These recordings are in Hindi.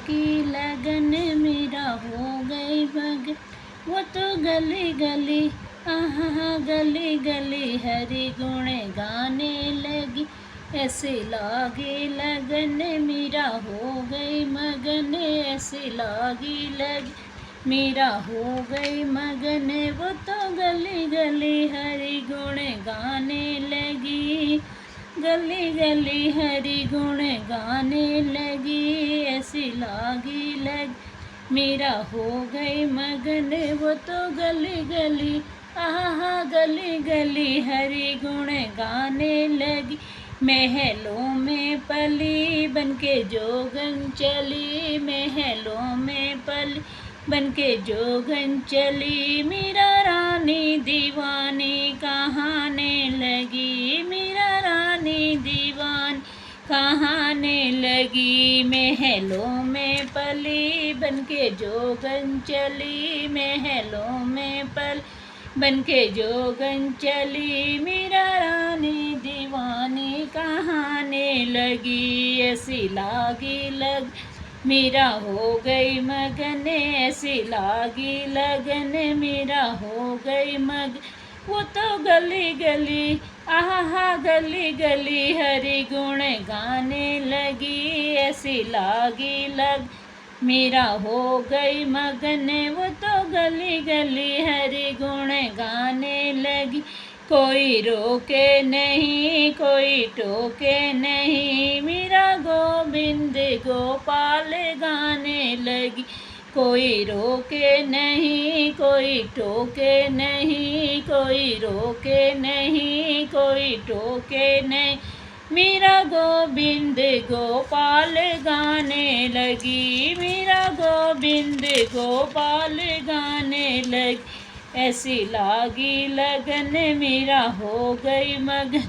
लागी लगन मीरा हो गई मगन। वो तो गली गली आहा गली गली हरि गुण गाने लगी। ऐसे लागी लगन मीरा हो गई मगन। ऐसे लागी लग मीरा हो गई मगन। वो तो गली गली हरि गुण गाने लगी। गली गली हरि गुण गाने लगी। ऐसी लागी लग मीरा हो गई मगन। वो तो गली गली आहा गली गली हरि गुण गाने लगी। महलों में पली बनके जोगन चली। महलों में पली बनके जोगन चली। मीरा रानी दीवानी कहाने लगी। मीरा रानी दीवान कहाने लगी। महलों में पली बनके जोगन चली। महलों में पल बनके जोगन चली। मीरा रानी दीवानी कहाने लगी। ऐसी लागी लग मीरा हो गई मगन। ऐसी लागी लगन मीरा हो गई मग। वो तो गली गली आहा गली गली हरि गुण गाने लगी। ऐसी लागी लग मीरा हो गई मगन। वो तो गली गली हरि गुण गाने लगी। कोई रोके नहीं कोई टोके नहीं। मीरा गोविंद गोपाल गाने लगी। कोई रोके नहीं कोई टोके नहीं। कोई रोके नहीं कोई टोके नहीं। मीरा गोविंद गोपाल गाने लगी। मीरा गोविंद गोपाल गाने लगी। ऐसी लागी लगन मीरा हो गई मगन।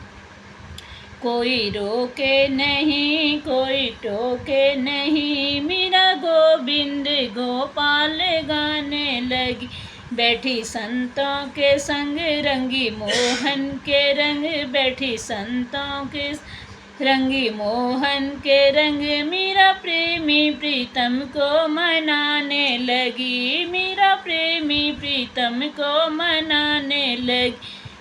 कोई रोके नहीं कोई टोके नहीं। मीरा गोविंद गोपाल गाने लगी। बैठी संतों के संग रंगी मोहन के रंग। बैठी संतों के रंगी मोहन के रंग। मीरा प्रेमी प्रीतम को मनाने लगी। मीरा प्रेमी प्रीतम को मनाने लगी।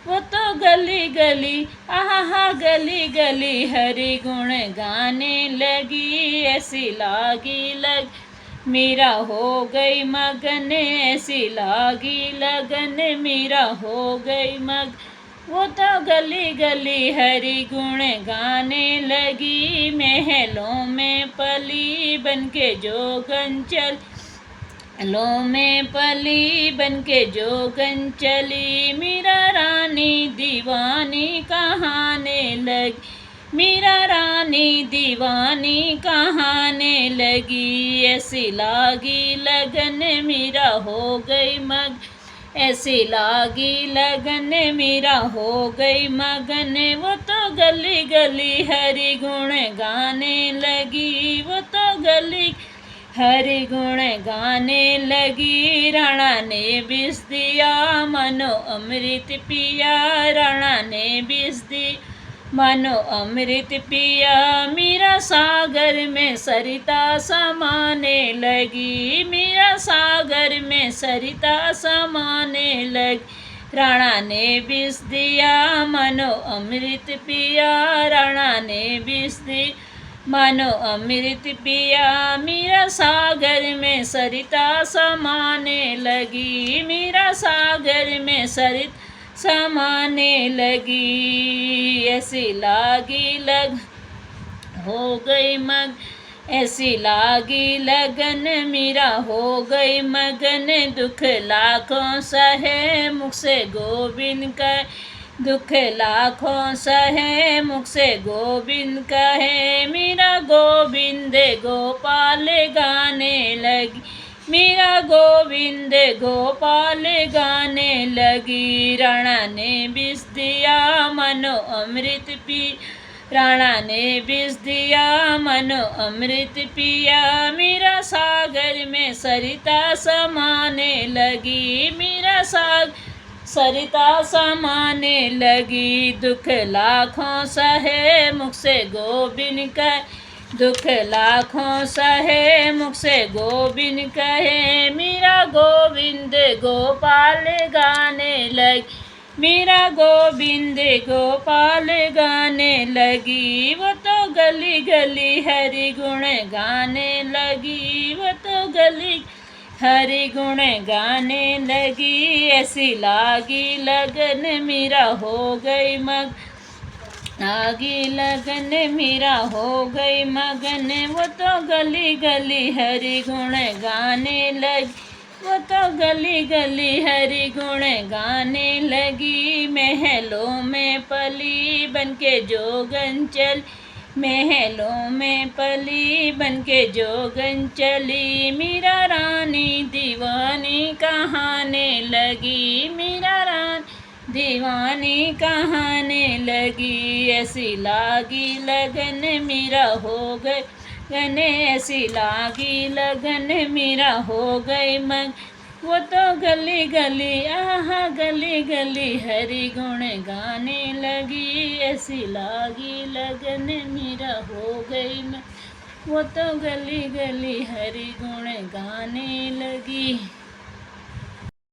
वो तो गली गली आहा गली गली हरि गुण गाने लगी। ऐसी लागी लग मीरा हो गई मगन। ऐसी लागी लगन मीरा हो गई मग। वो तो गली गली हरि गुण गाने लगी। महलों में पली बनके जोगन चल। महलों में पली बनके जोगन चली। मीरा रानी दीवानी कहाने लगी। मीरा रानी दीवानी कहाने लगी। ऐसी लागी लगन मीरा हो गई मग। ऐसी लागी लगन मीरा हो गई मगन। वो तो गली गली हरि गुण गाने लगी। वो तो गली हरि गुण गाने लगी। राणा ने विष दिया मनो अमृत पिया। राणा ने विष दी मानो अमृत पिया। मीरा सागर में सरिता समाने लगी। मीरा सागर में सरिता समाने लगी। राणा ने विष दिया मनो अमृत पिया। राणा ने विष दी मानो अमृत पिया। मीरा सागर में सरिता समाने लगी। मीरा सागर में सरिता समाने लगी। ऐसी लागी लग हो गई मग। ऐसी लागी लगन मीरा हो गई मगन। दुख लाखों सहे मुख से गोविंद कहे। दुख लाखों सहे मुख से गोविंद कहे। मीरा गोविंद गोपाल गाने लगी। मीरा गोविंद गोपाल गाने लगी। राणा ने विष दिया मनो अमृत पी। राणा ने विष दिया मनो अमृत पिया। मीरा सागर में सरिता समाने लगी। मीरा सागर सरिता समाने लगी। दुख लाखों सहे मुख से गोविंद कहे। दुख लाखों सहे मुख से गोविंद कहे, मीरा गोविंद गोपाल गाने लगी, मीरा गोविंद गोपाल गाने लगी। वो तो गली गली हरि गुण गाने लगी, वो तो गली हरि गुण गाने लगी। ऐसी लागी लगन मीरा हो गई मग, आगी लगन मीरा हो गई मगन। वो तो गली गली हरि गुण गाने लगी, वो तो गली गली हरि गुण गाने लगी। महलों में पली बनके जोगन चली, महलों में पली बनके जोगन चली। मीरा रानी दीवानी कहाने लगी, मीरा रानी दीवानी कहाने लगी। ऐसी लागी लगन मीरा हो गई गने, ऐसी लागी लगन मीरा हो गई मग। वो तो गली गली आहा गली गली हरि गुण गाने लगी, ऐसी लागी लगन मीरा हो गई मग। वो तो गली गली हरि गुण गाने लगी।